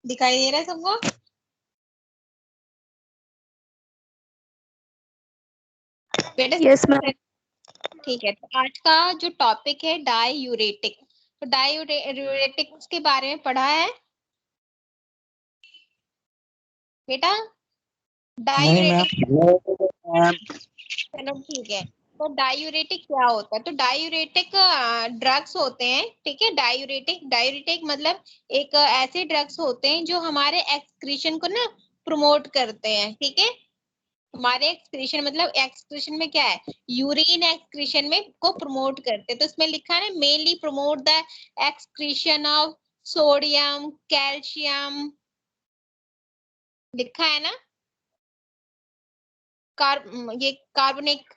दिखाई दे रहा है सबको? बेटा यस मैम। ठीक है, तो आज का जो टॉपिक है डाययूरेटिक। तो डाययूरेटिक्स के बारे में पढ़ा है बेटा? नहीं डाययूरेटिक, मैम। चलो ठीक है। तो डाययूरेटिक क्या होता है? तो डाययूरेटिक ड्रग्स होते हैं, ठीक है। डाययूरेटिक डाययूरेटिक मतलब एक ऐसे ड्रग्स होते हैं जो हमारे एक्सक्रीशन को ना प्रमोट करते हैं, ठीक है। हमारे एक्सक्रीशन मतलब एक्सक्रीशन में क्या है, यूरिन एक्सक्रीशन में को प्रमोट करते हैं। तो इसमें लिखा है ना, mainly promote the excretion of sodium, calcium, लिखा है ना। ये कार्बनिक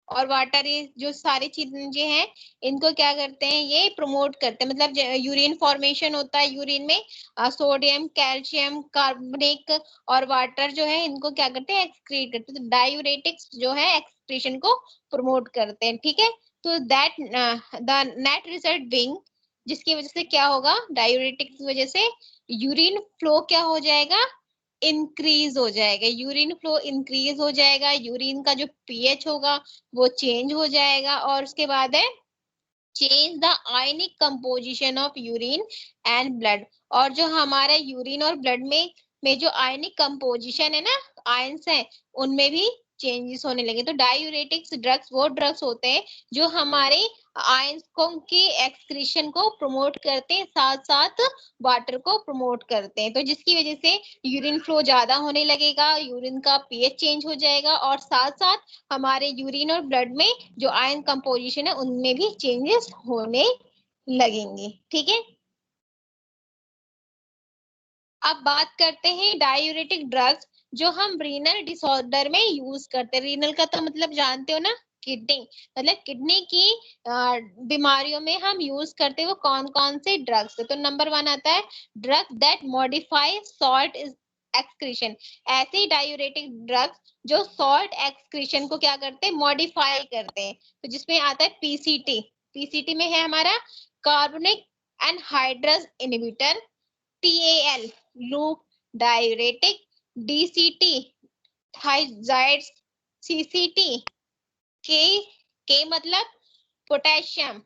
और वाटर, ये जो सारी चीजें हैं इनको क्या करते हैं, ये प्रमोट करते हैं। मतलब यूरिन फॉर्मेशन होता है, यूरिन में सोडियम, कैल्शियम, कार्बनिक और वाटर जो है इनको क्या करते हैं, एक्सक्रीट करते हैं। तो डायूरेटिक्स जो है एक्सक्रीशन को प्रमोट करते हैं, ठीक है। तो that the net result being, जिसकी वजह से क्या होगा, डायूरेटिक्स की वजह से यूरिन फ्लो क्या हो जाएगा, इंक्रीज हो जाएगा। यूरिन फ्लो इंक्रीज हो जाएगा, यूरिन का जो पीएच होगा वो चेंज हो जाएगा। और उसके बाद है change the ionic composition of urine and blood. और जो हमारा यूरिन और ब्लड में जो आयनिक कंपोजिशन है ना, आयंस है, उनमें भी चेंजेस होने लगे। तो डायूरेटिक्स ड्रग्स वो ड्रग्स होते हैं जो हमारे आयंसों के एक्सक्रीशन को प्रमोट करते हैं, साथ साथ वाटर को प्रमोट करते हैं। तो जिसकी वजह से यूरिन फ्लो ज्यादा होने लगेगा, यूरिन का पीएच चेंज हो जाएगा और साथ साथ हमारे यूरिन और ब्लड में जो आयन कंपोजिशन है उनमें भी चेंजेस होने लगेंगे, ठीक है। अब बात करते हैं डायूरेटिक ड्रग्स जो हम रीनल डिसऑर्डर में यूज करते हैं। रीनल का तो मतलब जानते हो ना, किडनी, मतलब किडनी की बीमारियों में हम यूज करते हैं वो कौन कौन से ड्रग्स है। तो नंबर 1 आता है drug that modify salt excretion. ऐसे डायूरेटिक ड्रग्स जो सॉल्ट एक्सक्रीशन को क्या करते हैं, मॉडिफाई करते हैं। तो जिसमें आता है पीसीटी। पीसीटी में है हमारा carbonic anhydrous inhibitor, TAL loop diuretic, DCT थाइजाइड्स, CCT के मतलब पोटेशियम,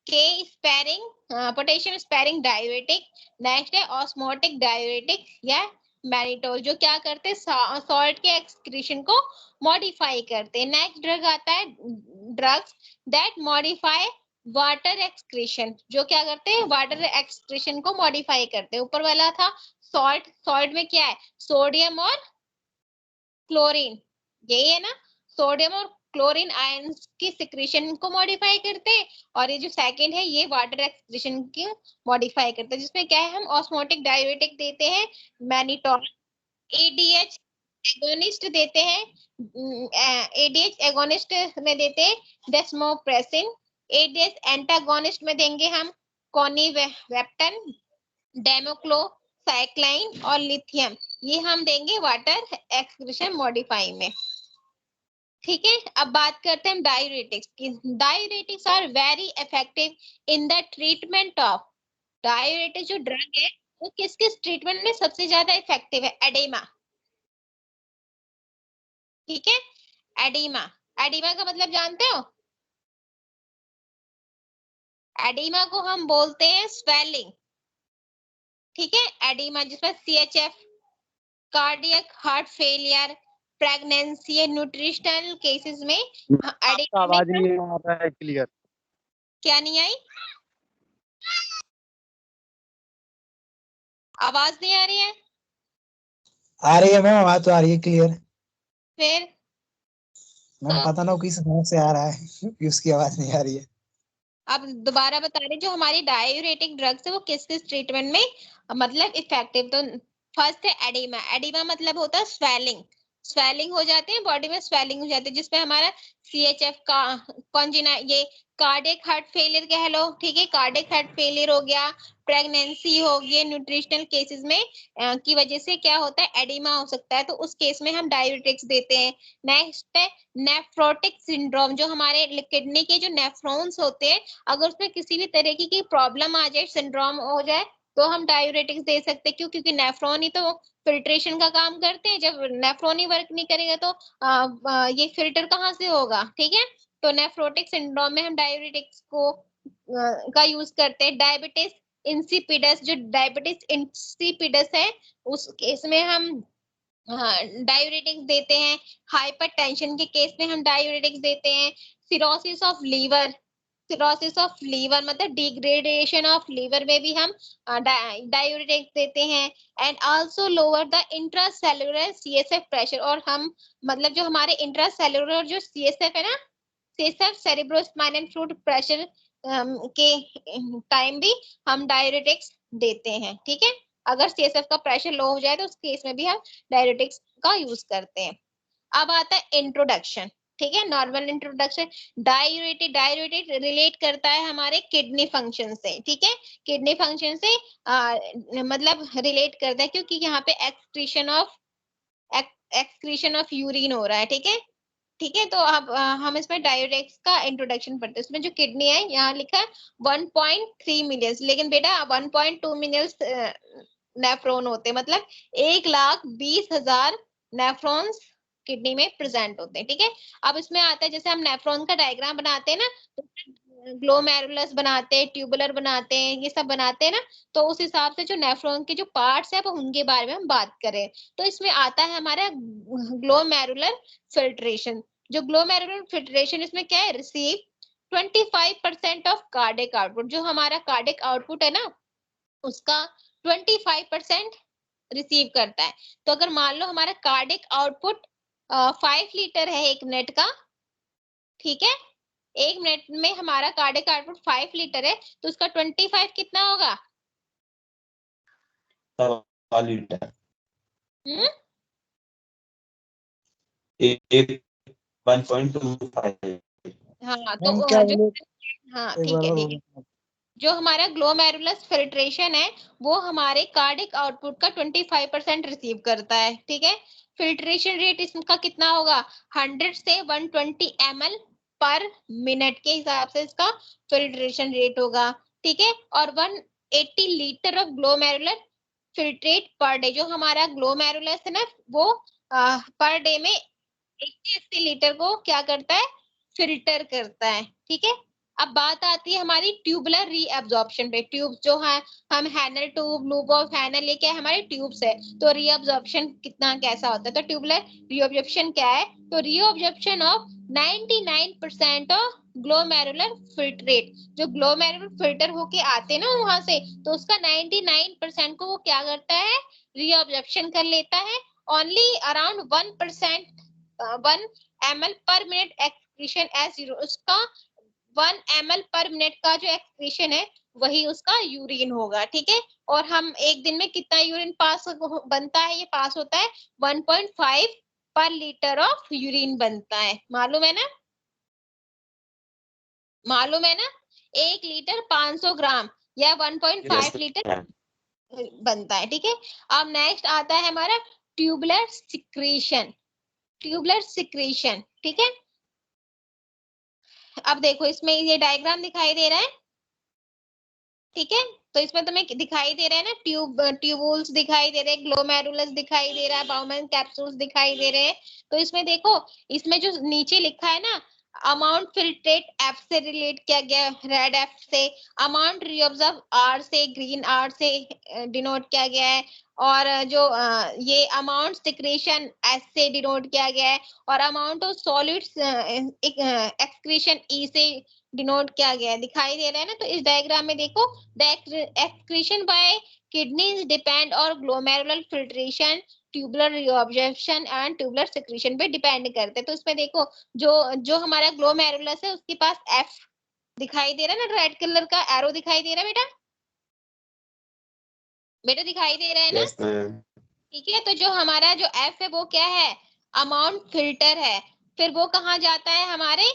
के sparing, potassium sparing diuretic. Next है ऑस्मोटिक डायूरेटिक या मैनिटोल, जो क्या करते हैं, सॉल्ट के एक्सक्रीशन को मॉडिफाई करते हैं। नेक्स्ट ड्रग आता है drugs that modify water excretion, जो क्या करते हैं, वाटर एक्सक्रीशन को मॉडिफाई करते हैं। ऊपर वाला था सॉल्ट, सॉल्ट में क्या है, सोडियम और क्लोरीन, यही है ना। सोडियम और क्लोरीन आयंस की सिक्रीशन को मॉडिफाई करते हैं। और ये जो सेकंड है ये वाटर एक्सक्रीशन की मॉडिफाई करते हैं, जिसमें क्या है, हम ऑस्मोटिक डायूरेटिक देते हैं मैनिटोल, एडीएच एगोनिस्ट देते हैं, एडीएच एगोनिस्ट में देते हैं डेस्मोप्रेसिन, एडीएच एंटागोनिस्ट में देंगे हम कोनिवेप्टन, डेमोक्लोसाइक्लाइन और लिथियम। ये हम देंगे वाटर एक्सक्रीशन मॉडिफाई में, ठीक है। अब बात करते हैं डायूरेटिक्स की। Diuretics are very effective in the treatment of, diuretic जो ड्रग है वो किस किस ट्रीटमेंट में सबसे ज्यादा इफेक्टिव है, एडेमा, ठीक है। एडिमा, एडिमा का मतलब जानते हो, एडिमा को हम बोलते हैं स्वेलिंग, ठीक है। एडिमा जिसमें CHF, cardiac heart failure, pregnancy, nutritional cases में आपका एडिमा आवाज में नहीं आ रहा है क्लियर। क्या नहीं आई, आवाज नहीं आ रही है? आ रही है मैम, आवाज तो आ रही है क्लियर। फिर मैम तो पता ना किस तरह से आ रहा है कि उसकी आवाज नहीं आ रही है। अब दोबारा बता रहे, जो हमारी डायूरेटिक ड्रग्स है वो किस किस ट्रीटमेंट में मतलब इफेक्टिव। तो फर्स्ट है एडिमा, एडिमा मतलब होता है स्वेलिंग, स्वेलिंग हो जाते हैं बॉडी में, स्वेलिंग हो जाती है जिसमें हमारा CHF का कॉन्जिना, ये कार्डियक हार्ट फेलियर कह लो, ठीक है, कार्डियक हार्ट फेलियर हो गया, प्रेगनेंसी हो गई, न्यूट्रिशनल केसेस में की वजह से क्या होता है, एडिमा हो सकता है। तो उस केस में हम डायूरेटिक्स देते हैं। नेक्स्ट है नेफ्रोटिक सिंड्रोम, जो हमारे किडनी के जो नेफ्रॉन्स होते हैं, अगर उसमें किसी भी तरीके की प्रॉब्लम आ जाए, सिंड्रोम हो जाए, तो हम डायूरेटिक्स दे सकते हैं। क्यों? क्योंकि नेफ्रॉन ही तो फिल्ट्रेशन का काम करते हैं। जब नेफ्रॉन ही वर्क नहीं करेगा तो ये फिल्टर कहाँ से होगा? ठीक है, तो नेफ्रोटिक सिंड्रोम में हम डायूरेटिक्स को का यूज करते हैं। डायबिटीज इंसिपिडस, जो डायबिटीज इंसिपिडस है उस केस में हम डायूरेटिक्स देते हैं। हाइपरटेंशन के केस में हम डायूरेटिक्स देते हैं। Cirrhosis of liver, cirrhosis of liver मतलब डिग्रेडेशन ऑफ लीवर में भी हम डायूरेटिक्स देते हैं। And also lower the intracellular CSF pressure, और हम मतलब जो हमारे इंट्रासेलुलर जो सीएसएफ है ना, सीएसएफ सेरेब्रोस्पाइनल फ्लूइड प्रेशर के टाइम भी हम डायूरेटिक्स देते हैं। ठीक है, अगर सीएसएफ का प्रेशर लो हो जाए तो उस केस में भी हम डायूरेटिक्स का यूज करते हैं। अब आता है इंट्रोडक्शन। ठीक है, नॉर्मल इंट्रोडक्शन। डायूरेटिक रिलेट करता है हमारे किडनी फंक्शन से। ठीक है, किडनी फंक्शन से मतलब रिलेट करता है, क्योंकि यहाँ पे एक्सक्रीशन ऑफ यूरिन हो रहा है। ठीक है, ठीक है, तो अब हम इसमें डायूरेटिक्स का इंट्रोडक्शन पढ़ते हैं। इसमें जो किडनी है यहाँ लिखा है 1.3 मिलियन, लेकिन बेटा 1.2 मिलियन नेफ्रॉन होते हैं, मतलब 1,20,000 नेफ्रॉन्स किडनी में प्रेजेंट होते हैं। ठीक है, अब इसमें आता है जैसे हम नेफ्रॉन का डायग्राम बनाते हैं ना, तो ग्लोमेरुलस बनाते हैं, ट्यूबुलर बनाते हैं, ये सब बनाते हैं ना, तो उस हिसाब से जो नेफ्रॉन के जो पार्ट्स है वो उनके बारे में हम बात करें। तो इसमें आता है हमारा ग्लोमेरुलर फिल्ट्रेशन। जो ग्लोमेरुलर फिल्ट्रेशन इसमें क्या है? Receive 25% of cardiac output. जो हमारा कार्डिक आउटपुट है ना, उसका 25% रिसीव करता है। तो अगर मान लो हमारा कार्डिक आउटपुट 5 लीटर है 1 मिनट का, ठीक है, 1 मिनट में हमारा कार्डिक आउटपुट 5 लीटर है, तो उसका 25 कितना होगा? 7 लीटर। एक 1.25। हाँ, तो क्या जो हाँ एक ठीक बार है, और ठीक है, बोलो। जो हमारा ग्लोमेरुलस फिल्ट्रेशन है वो हमारे कार्डिक आउटपुट का 25% रिसीव करता है। ठीक है, फिल्ट्रेशन रेट इसका कितना होगा? 100 से 120 ml पर मिनट के हिसाब से इसका फिल्ट्रेशन रेट होगा। ठीक है, और 180 litre of glomerular filtrate per day. जो हमारा ग्लोमेरुलस है ना, वो पर डे में 80 लीटर को क्या करता है? फिल्टर करता है। ठीक है, अब बात आती है हमारी ट्यूबुलर रीअब्जॉर्प्शन पे। ट्यूब जो है, हम हैनल ट्यूब, लूप ऑफ हैनल, ये क्या है? हमारे ट्यूब्स है। तो रीअब्जॉर्प्शन कितना कैसा होता है? तो ट्यूबुलर रीअब्जॉर्प्शन क्या है? तो reabsorption of 99% of glomerular filtrate. जो ग्लोमेरुलर फिल्टर होके आते हैं ना वहां से, तो उसका 99% को वो क्या करता है? रीअब्जॉर्प्शन कर लेता है। Only around 1% 1 ml per minute excretion as urine. उसका 1 ml पर मिनट का जो एक्सक्रीशन है वही उसका यूरिन होगा। ठीक है, और हम एक दिन में कितना यूरिन पास बनता है? ये पास होता है 1.5 पर लीटर ऑफ यूरिन बनता है। मालूम है ना? मालूम है ना? 1 लीटर 500 ग्राम या 1.5 लीटर बनता है। ठीक है, अब नेक्स्ट आता है हमारा ट्यूबुलर सिक्रीशन। ट्यूबुलर सिक्रीशन, ठीक है, अब देखो इसमें ये डायग्राम दिखाई दे रहा है। ठीक है, तो इसमें तुम्हें दिखाई दे रहा है ना, ट्यूबुल्स दिखाई दे रहे हैं, ग्लोमेरुलस दिखाई दे रहा है, बाउमेन कैप्सूल्स दिखाई दे रहे हैं। तो इसमें देखो, इसमें जो नीचे लिखा है ना, अमाउंट फिल्ट्रेट एफ से रिलेट किया गया, रेड एफ से। अमाउंट रीऑब्जर्व आर से, ग्रीन आर से डिनोट किया गया है। और जो ये अमाउंट सिक्रेशन एस से डिनोट किया गया है। और अमाउंट ऑफ सॉलिड्स एक्सक्रीशन ई से डिनोट किया गया है। दिखाई दे रहा है ना? तो इस डायग्राम में देखो, the excretion by kidneys depend और glomerular filtration, tubular reabsorption and tubular secretion पे डिपेंड करते हैं। तो इसमें देखो, जो हमारा ग्लोमेरुलस है उसके पास एफ दिखाई दे रहा है ना, रेड कलर का एरो दिखाई दे रहा है बेटा? बेटा दिखाई दे रहा है ना? Yes ma'am. ठीक है, तो जो हमारा जो एफ है वो क्या है? अमाउंट फिल्टर है। फिर वो कहाँ जाता है? हमारे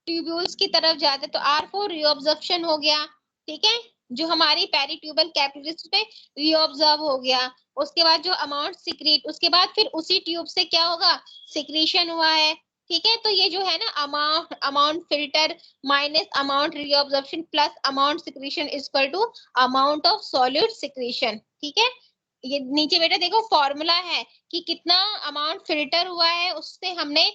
ट्यूब्यूल्स की तरफ जाता है। तो R4 रीअब्जॉर्प्शन हो गया। ठीक है, जो हमारी पेरिट्यूबल कैपिलरीज पे रीअब्जॉर्ब हो गया। उसके बाद जो अमाउंट सिक्रीट, उसके बाद फिर उसी ट्यूब से क्या होगा? सिक्रीशन हुआ है। ठीक है, तो ये जो है ना amount filter minus amount reabsorption plus amount secretion is equal to amount of solute secretion. ठीक है, ये नीचे बेटा देखो फॉर्मूला है कि कितना अमाउंट फिल्टर हुआ है उससे हमने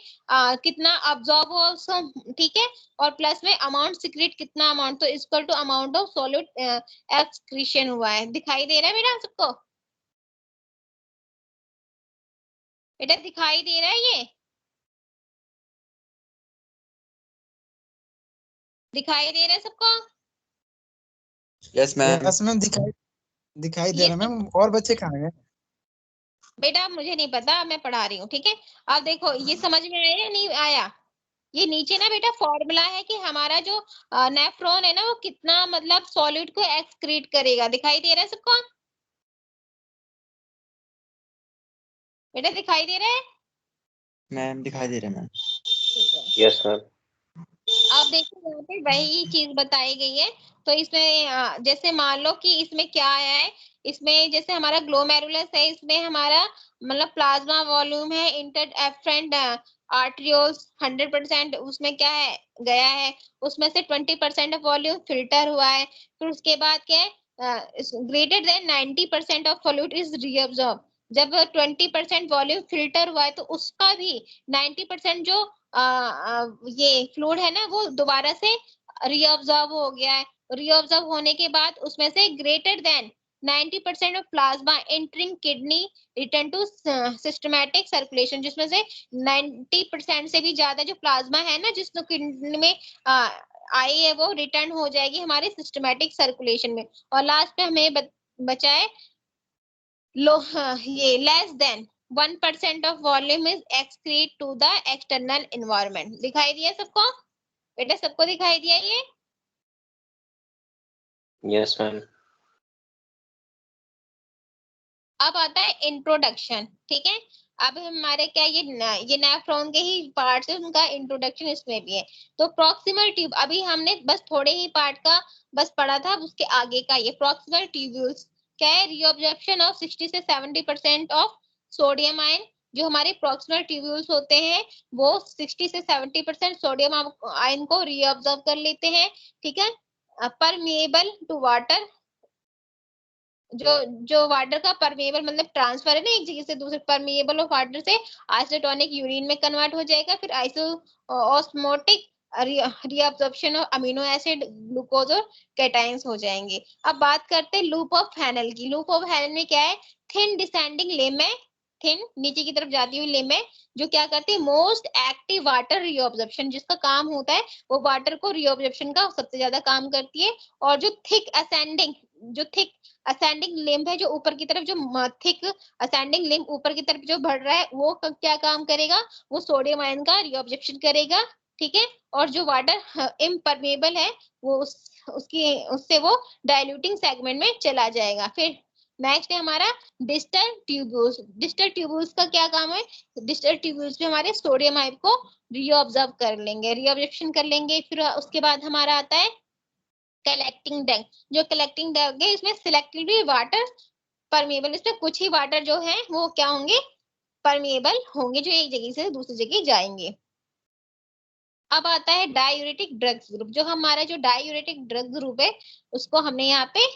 कितना अब्जॉर्ब हुआ उसका, ठीक है, और प्लस में अमाउंट सिक्रेट कितना अमाउंट, तो equal to amount of solute excretion हुआ है। दिखाई दे रहा है बेटा सबको? बेटा दिखाई दे रहा है ये? दिखाई दे रहा है सबको? Yes ma'am. यस मैम, दिखाई दे रहा है मैम। और बच्चे कहाँ गए? बेटा मुझे नहीं पता, मैं पढ़ा रही हूँ। ठीक है, अब देखो ये समझ में आया या नहीं आया? ये नीचे ना बेटा फॉर्मूला है कि हमारा जो नेफ्रॉन है ना वो कितना मतलब सॉलिड को एक्सक्रीट करेगा। दिखाई दे रहा है सबको? बेटा दिखाई दे रहा है? मैम दिखाई दे रहा है मैम। Yes ma'am. अब देखो यहाँ पे वही चीज बताई गई है। तो इसमें जैसे मान लो कि इसमें क्या आया है, इसमें जैसे हमारा ग्लोमेरुलस है, इसमें हमारा मतलब प्लाज्मा वॉल्यूम है, इंटर एफरेंट आर्ट्रियोल्स 100% उसमें क्या है गया है, उसमें से 20% ऑफ वॉल्यूम फिल्टर हुआ है। फिर उसके बाद क्या है, greater than 90% of solute is reabsorb. जब 20% वॉल्यूम फिल्टर हुआ है तो उसका भी 90% जो ये फ्लूइड है ना वो दोबारा से रीअब्सॉर्ब हो गया है। रीअब्सॉर्ब होने के बाद उसमें से greater than 90% of plasma entering kidney return to systematic circulation, जिसमें से 90% से भी ज्यादा जो प्लाज्मा है ना जिस किडनी में आई है वो रिटर्न हो जाएगी हमारे सिस्टमैटिक सर्कुलेशन में। और लास्ट में हमें बचा है ये less than 1% of volume is excrete to the external environment. दिखाई दिया सबको? बेटा सबको दिखाई दिया ये? Yes ma'am. अब आता है इंट्रोडक्शन। ठीक है, अब हमारे क्या ये नेफ्रॉन के ही पार्ट्स है, उनका इंट्रोडक्शन इसमें भी है। तो प्रॉक्सिमल ट्यूब अभी हमने बस थोड़े ही पार्ट का बस पढ़ा था, उसके आगे का ये प्रॉक्सिमल ट्यूब्यूल्स क्या है, रीअब्जॉर्प्शन ऑफ 60 से 70% ऑफ सोडियम आयन। जो हमारे प्रॉक्सिमल ट्यूब्यूल्स होते हैं वो 60 से 70% सोडियम आयन को रीअब्जॉर्ब कर लेते हैं। ठीक है, परमिएबल टू वाटर, जो जो वाटर का परमेबल मतलब ट्रांसफर है ना एक जगह से दूसरे, परमेबल ऑफ वाटर से आइसोटोनिक यूरिन में कन्वर्ट हो जाएगा। फिर osmotic reabsorption of amino acid, glucose और कैटायंस हो जाएंगे। अब बात करते हैं लूप ऑफ हैनल की। लूप ऑफ हैनल में क्या है, थिन डिसेंडिंग लिम्ब है, थिन नीचे की तरफ जाती हुई लिम्ब है, जो क्या करती है मोस्ट एक्टिव वाटर रीअब्जॉर्प्शन, जिसका काम होता है वो वाटर को रीअब्जॉर्प्शन का सबसे ज्यादा काम करती है। और जो थिक असेंडिंग, जो थिक असेंडिंग लिम्ब है, जो ऊपर की तरफ जो थिक असेंडिंग लिम्ब ऊपर की तरफ जो बढ़ रहा है वो क्या काम करेगा, वो सोडियम आयन का रीअब्जॉर्प्शन करेगा। ठीक है, और जो वाटर इम्परमेबल है वो उससे वो डाइल्यूटिंग सेगमेंट में चला जाएगा। फिर नेक्स्ट है हमारा डिस्टल ट्यूब्यूल्स। डिस्टल ट्यूब्यूल्स का क्या काम है, डिस्टल ट्यूब्यूल्स में हमारे सोडियम आयन को रीअब्जॉर्ब कर लेंगे, रीअब्जॉर्प्शन कर लेंगे। फिर उसके बाद हमारा आता है कलेक्टिंग डंग। जो कलेक्टिंग डंग है इसमें सिलेक्टिवली वाटर परमेबल, इसमें कुछ ही वाटर जो है वो क्या होंगे, परमेबल होंगे, जो एक जगह से दूसरी जगह जाएंगे। अब आता है डायूरेटिक ड्रग्स ग्रुप। जो हमारा जो डायूरेटिक ड्रग ग्रुप है उसको हमने यहाँ पे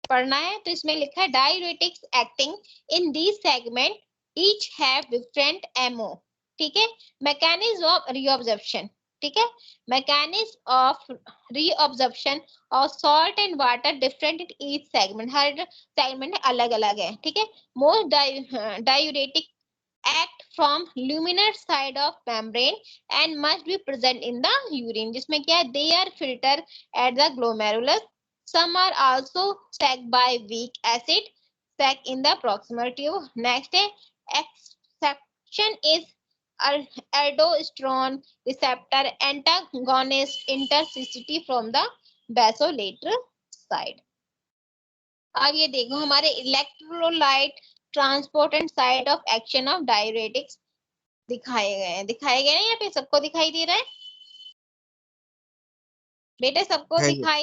पढ़ना है। तो इसमें लिखा है diuretics acting in this segment each have different MO. ठीक है, मैकेनिज्म ऑफ रीअब्जॉर्प्शन। ठीक है, mechanism of reabsorption of salt and water different in each segment, हर सेगमेंट अलग अलग है। ठीक है, most diuretic act from luminous side of membrane and must be present in the urine, जिसमें क्या है they are filter at the glomerulus. Some are also stacked by weak acid stack in the proximal tube. Next है exception is aldosterone receptor antagonist intercity from the basolateral side. अब ये देखो हमारे electrolyte transport and site of action of diuretics दिखाए गए हैं। दिखाए गए हैं यहाँ पे सबको दिखाई दे रहा है? बेटे सबको दिखाई?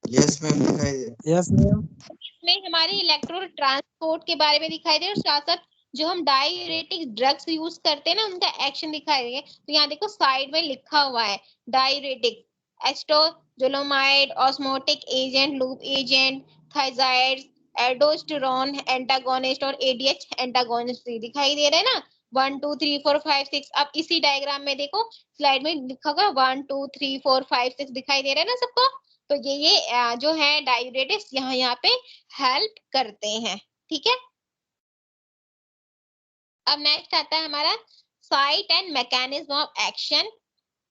यस मैम दिखाई दे। Yes ma'am. इसमें हमारे इलेक्ट्रो ट्रांसपोर्ट के बारे में दिखाई दे और साथ साथ जो हम डायूरेटिक ड्रग्स यूज करते हैं ना उनका एक्शन दिखाई देंगे। तो यहाँ देखो साइड में लिखा हुआ है diuretic, acetazolamide, osmotic agent, loop agent, thiazides, aldosterone antagonist और एडीएच एंटागोनिस्ट दिखाई दे रहे हैं ना। 1 2 3 4 5 6। अब इसी डायग्राम में देखो स्लाइड में लिखा होगा 1 2 3 4 5 6 दिखाई दे रहा है ना सबको। तो ये जो है डायूरेटिक्स यहाँ पे हेल्प करते हैं। ठीक है, अब नेक्स्ट आता है हमारा site and mechanism of action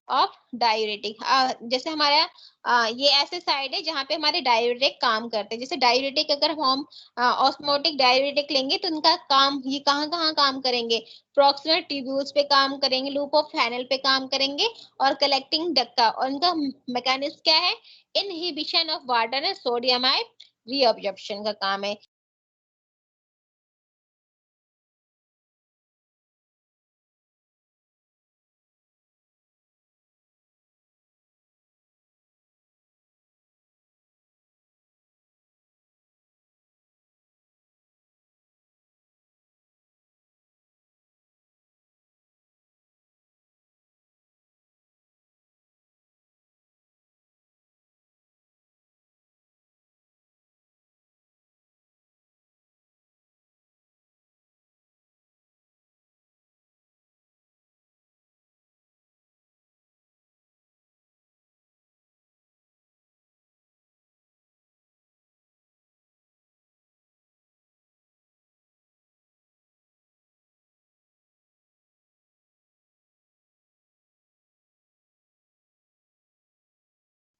of diuretic. जैसे हमारा ये ऐसे साइड है जहाँ पे हमारे डायूरेटिक काम करते हैं। जैसे डायूरेटिक अगर हम ऑस्मोटिक डायूरेटिक लेंगे तो उनका काम ये कहाँ कहाँ काम करेंगे, प्रॉक्सिमल ट्यूब्यूल्स पे काम करेंगे, लूप ऑफ फैनल पे काम करेंगे और कलेक्टिंग डक्का। और इनका मैकेनिज्म क्या है, inhibition of water and sodium ion reabsorption का काम है।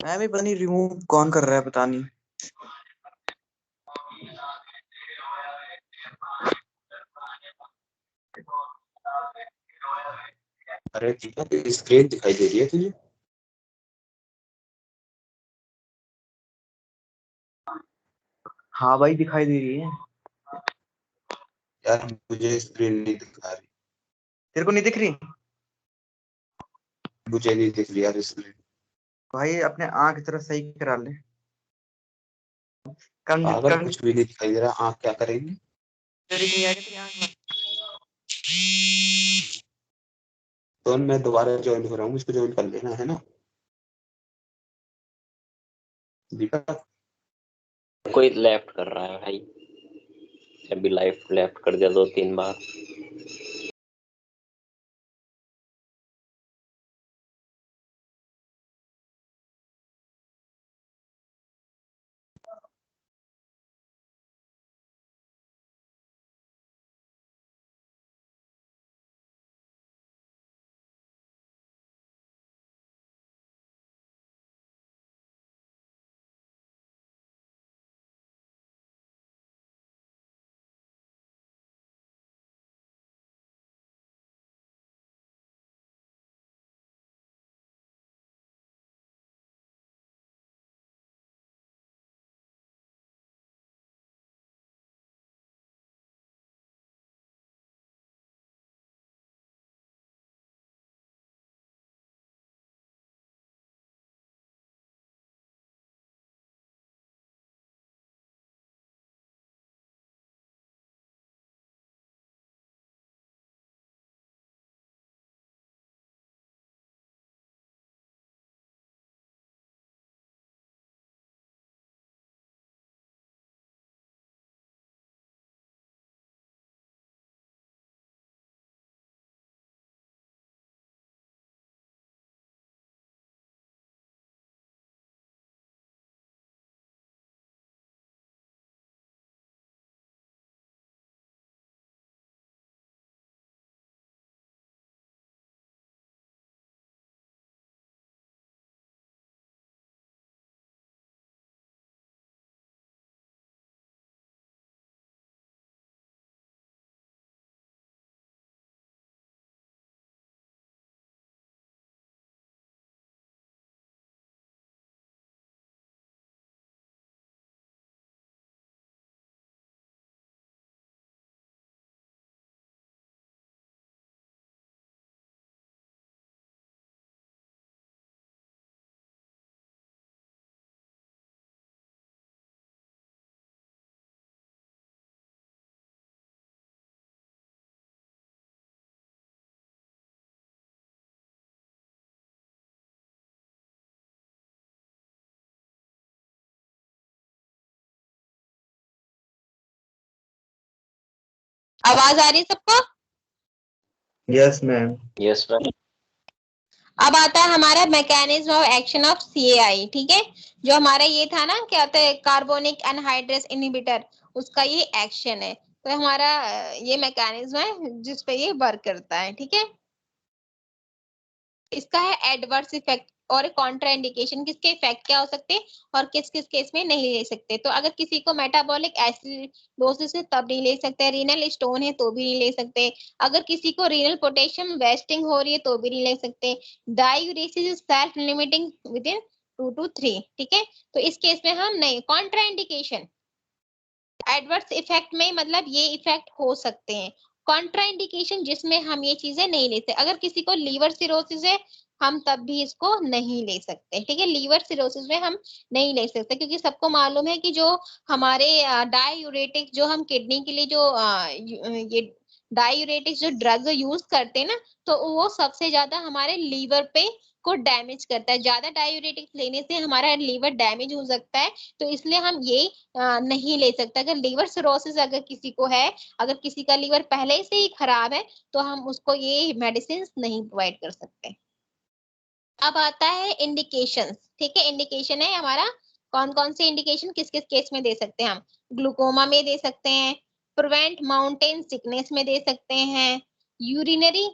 मैम ये पता नहीं रिमूव कौन कर रहा है, पता नहीं। अरे दीपक स्क्रीन दिखाई दे रही है तुझे? हाँ भाई दिखाई दे रही है। यार मुझे स्क्रीन नहीं दिखा रही। तेरे को नहीं दिख रही? मुझे नहीं दिख रही यार स्क्रीन। भाई अपने आँख की तरफ सही करा ले। कम पागल, कम कुछ भी नहीं दिखाई दे रहा। आँख क्या करेंगी? नहीं आएगा तेरी आँख में। तो मैं दोबारा ज्वाइन हो रहा हूँ, इसको ज्वाइन कर लेना है ना दीपक। कोई लेफ्ट कर रहा है भाई, अभी लाइफ लेफ्ट कर दिया 2-3 बार। आवाज आ रही है सबको? Yes ma'am. Yes ma'am. अब आता है हमारा mechanism of action of CAI, ठीक है। जो हमारा ये था ना, क्या होता है, कार्बोनिक एनहाइड्रेस इनहिबिटर, उसका ये एक्शन है। तो हमारा ये मैकेनिज्म है जिस पे ये वर्क करता है, ठीक है। इसका है एडवर्स इफेक्ट और कॉन्ट्रा इंडिकेशन, किसके इफेक्ट क्या हो सकते हैं और किस किस केस में नहीं ले सकते। तो अगर किसी को मेटाबॉलिक एसिडोसिस है तब नहीं ले सकते, रीनल स्टोन है तो भी नहीं ले सकते, अगर किसी को रीनल पोटेशियम वेस्टिंग हो रही है तो भी नहीं ले सकते। Diuresis is self limiting with in 2 to 3, ठीक है। तो इस केस में हम नहीं, कॉन्ट्रा इंडिकेशन एडवर्स इफेक्ट में मतलब ये इफेक्ट हो सकते हैं। कॉन्ट्रा इंडिकेशन जिसमें हम ये चीजें नहीं लेते, अगर किसी को लीवर सिरोसिस है हम तब भी इसको नहीं ले सकते, ठीक है। लीवर सिरोसिस में हम नहीं ले सकते क्योंकि सबको मालूम है कि जो हमारे डायूरेटिक जो हम किडनी के लिए जो ये डायूरेटिक जो ड्रग यूज करते हैं ना, तो वो सबसे ज्यादा हमारे लीवर पे को डैमेज करता है। ज्यादा डायूरेटिक लेने से हमारा लीवर डैमेज हो सकता है, तो इसलिए हम ये नहीं ले सकता। अगर लीवर सिरोसिस अगर किसी को है, अगर किसी का लीवर पहले से ही खराब है, तो हम उसको ये मेडिसिन नहीं प्रोवाइड कर सकते। अब आता है इंडिकेशन, ठीक है। इंडिकेशन है हमारा कौन कौन से इंडिकेशन किस किस केस में दे सकते हैं हम। ग्लूकोमा में दे सकते हैं, प्रिवेंट माउंटेन सिकनेस में दे सकते हैं, यूरिनरी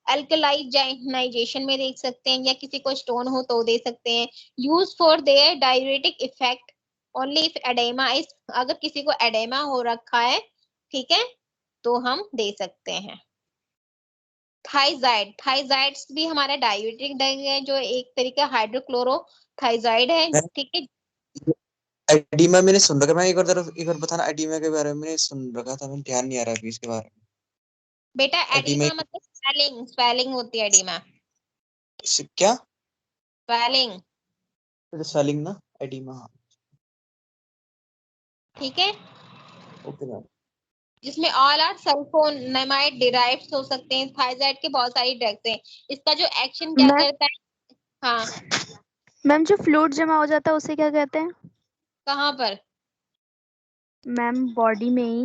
अल्कलाइजेशन में देख सकते हैं, या किसी को स्टोन हो तो दे सकते हैं। Use for their diuretic effect only if oedema is, अगर किसी को एडेमा हो रखा है, ठीक है, तो हम दे सकते हैं। थाइजाइड, थाइजाइड्स भी हमारा डायूरेटिक ड्रग है, जो एक तरीके हाइड्रोक्लोरोथाइजाइड है, ठीक है। एडिमा मैंने सुन रखा, मैं एक बार बताना एडिमा के बारे में, मैंने सुन रखा था, मैंने ध्यान नहीं आ रहा अभी इसके बारे में। बेटा एडिमा एडिमा मतलब स्वेलिंग, स्वेलिंग होती है एडिमा, क्या? स्वेलिंग, स्वेलिंग ना, एडिमा। ठीक है। Okay ma'am. जिसमें ऑल आर सल्फोनेमाइड डिराइव्ड हो सकते हैं। थाइजाइड के बहुत सारी ड्रग्स हैं। इसका जो एक्शन क्या मैम करता है, हाँ मैम जो फ्लूइड जमा हो जाता है उसे क्या कहते हैं? कहाँ पर? मैम बॉडी में ही।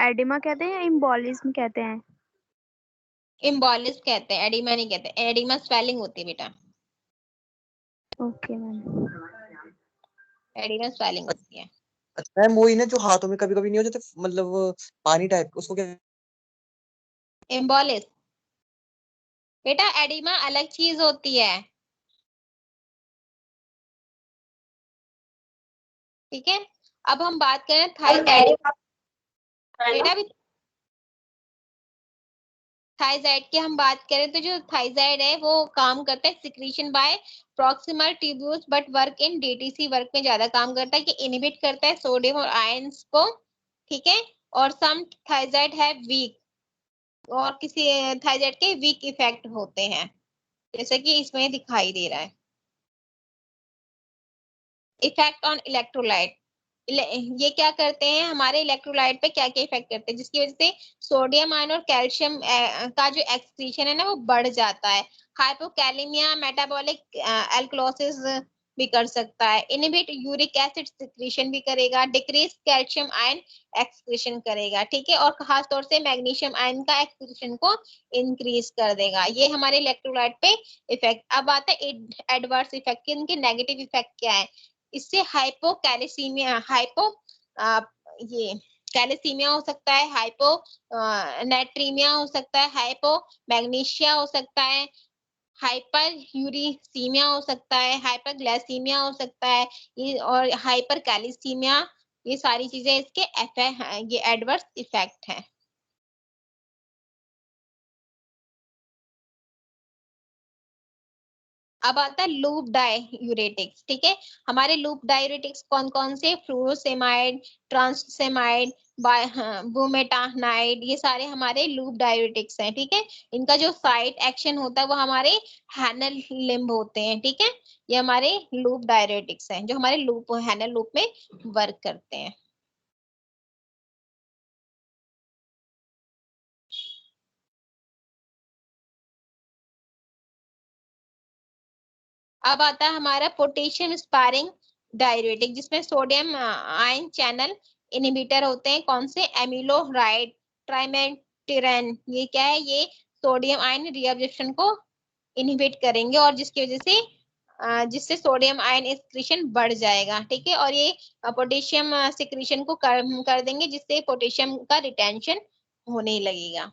एडिमा कहते हैं या इम्बोलिज्म कहते हैं? इम्बोलिस कहते हैं, एडिमा नहीं कहते। एडिमा स्वेलिंग होती है बेटा, ओके मैम। एडिमा स्वेलिंग होती है। अच्छा मैम, वही ना जो हाथों में कभी कभी नहीं हो जाते, मतलब वो पानी टाइप, उसको क्या? इम्बोलिस बेटा, एडिमा अलग चीज होती है, ठीक है। अब हम बात करें थाइजाइड, बेटा भी थाइजाइड की हम बात करें तो जो थाइजाइड है वो काम करता है secretion bye proximal tubules, but work in DTC work में ज्यादा काम करता है कि इनहिबिट करता है सोडियम और आयंस को, ठीक है। और सम थाइजाइड है वीक, और किसी थाइजाइड के वीक इफेक्ट होते हैं, जैसे कि इसमें दिखाई दे रहा है। इफेक्ट ऑन इलेक्ट्रोलाइट, ये क्या करते हैं हमारे इलेक्ट्रोलाइट पे, क्या क्या इफेक्ट करते हैं, जिसकी वजह से सोडियम आयन और कैल्शियम का जो एक्सक्रीशन है ना वो बढ़ जाता है। हाइपोकैलेमिया, मेटाबॉलिक एल्कलोसिस भी कर सकता है। इनहिबिट यूरिक एसिड सिक्रीशन भी करेगा, डिक्रीज कैल्शियम आयन एक्सक्रीशन करेगा, ठीक है। और खास तौर से मैग्नीशियम आयन का एक्सक्रीशन को इंक्रीज कर देगा। ये हमारे इलेक्ट्रोलाइट पे इफेक्ट। अब आता है एडवर्स इफेक्ट, इनके नेगेटिव इफेक्ट क्या है। इससे हाइपोकैलेसीमिया, ये कैलेसीमिया हो सकता है, हाइपो नेट्रीमिया हो सकता है, हाइपो मैग्नीशिया हो सकता है, हाइपर यूरिसीमिया हो सकता है, हाइपर ग्लाइसीमिया हो सकता है, ये और हाइपर कैलेसीमिया, ये सारी चीजें इसके ये एडवर्स इफेक्ट है। अब आता है लूप डायूरेटिक्स, ठीक है। हमारे लूप डायूरेटिक्स कौन कौन से, फ्लोरोसेमाइड, ट्रांससेमाइड, बुमेटानाइड, ये सारे हमारे लूप डायूरेटिक्स हैं, ठीक है। इनका जो साइट एक्शन होता है वो हमारे हैनल लिम्ब होते हैं, ठीक है। ये हमारे लूप डायूरेटिक्स हैं जो हमारे लूप हैनल लूप में वर्क करते हैं। अब आता है हमारा पोटेशियम स्पारिंग डायूरेटिक, जिसमें सोडियम आयन चैनल इनहिबिटर होते हैं। कौन से, एमिलोराइड, ट्राइमेटिरन। ये क्या है? ये सोडियम आयन रीअब्जॉर्प्शन को इनहिबिट करेंगे और जिसकी वजह से जिससे सोडियम आयन एक्सक्रीशन बढ़ जाएगा। ठीक है, और ये पोटेशियम सिक्रीशन को कर देंगे जिससे पोटेशियम का रिटेंशन होने लगेगा।